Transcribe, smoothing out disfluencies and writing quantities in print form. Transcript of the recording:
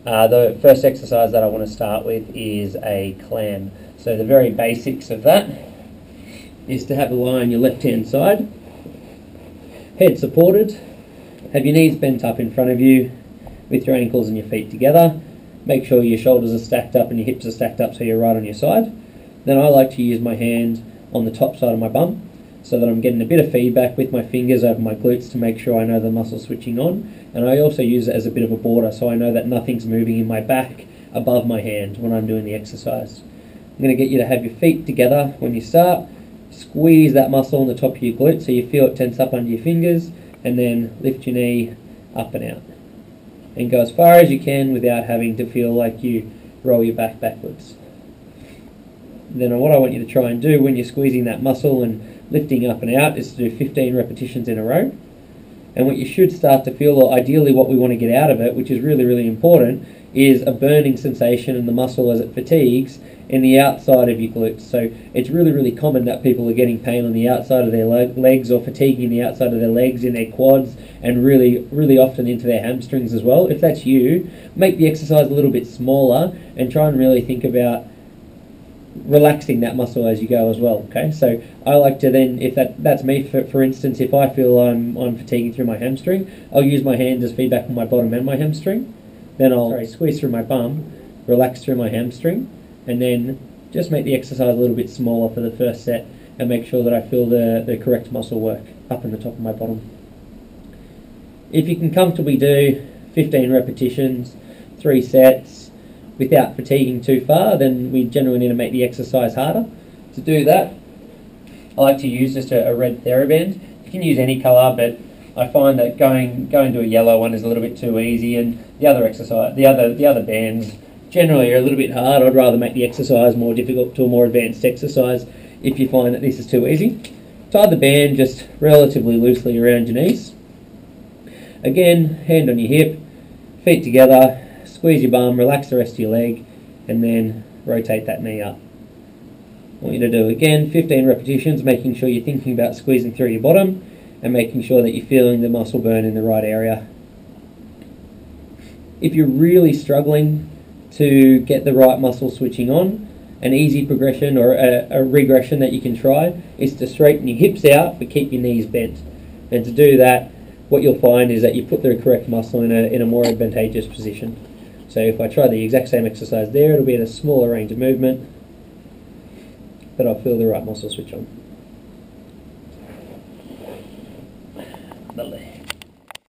exercise. The first exercise that I want to start with is a clam. So the very basics of that is to have a lie on your left hand side, head supported, have your knees bent up in front of you with your ankles and your feet together. Make sure your shoulders are stacked up and your hips are stacked up so you're right on your side. Then I like to use my hand on the top side of my bum so that I'm getting a bit of feedback with my fingers over my glutes to make sure I know the muscle's switching on. And I also use it as a bit of a border so I know that nothing's moving in my back above my hand when I'm doing the exercise. I'm going to get you to have your feet together when you start. Squeeze that muscle on the top of your glute so you feel it tense up under your fingers, and then lift your knee up and out. And go as far as you can without having to feel like you roll your back backwards. Then what I want you to try and do when you're squeezing that muscle and lifting up and out is to do 15 repetitions in a row. And what you should start to feel, or ideally what we want to get out of it, which is really, really important, is a burning sensation in the muscle as it fatigues in the outside of your glutes. So it's really, really common that people are getting pain on the outside of their legs, or fatiguing the outside of their legs, in their quads, and really, really often into their hamstrings as well. If that's you, make the exercise a little bit smaller and try and really think about relaxing that muscle as you go as well. Okay, so I like to then, if that's me, for instance, if I feel I'm fatiguing through my hamstring, I'll use my hand as feedback on my bottom and my hamstring. Then I'll squeeze through my bum, relax through my hamstring, and then just make the exercise a little bit smaller for the first set and make sure that I feel the correct muscle work up in the top of my bottom. If you can comfortably do 15 repetitions, 3 sets, without fatiguing too far, then we generally need to make the exercise harder. To do that, I like to use just a red theraband. You can use any colour, but I find that going to a yellow one is a little bit too easy, and the other bands generally are a little bit hard. I'd rather make the exercise more difficult to a more advanced exercise if you find that this is too easy. Tie the band just relatively loosely around your knees. Again, hand on your hip, feet together, squeeze your bum, relax the rest of your leg, and then rotate that knee up. I want you to do, again, 15 repetitions, making sure you're thinking about squeezing through your bottom and making sure that you're feeling the muscle burn in the right area. If you're really struggling to get the right muscle switching on, an easy progression or a regression that you can try is to straighten your hips out but keep your knees bent. And to do that, what you'll find is that you put the correct muscle in a more advantageous position. So if I try the exact same exercise there, it'll be at a smaller range of movement, but I'll feel the right muscle switch on. Lovely.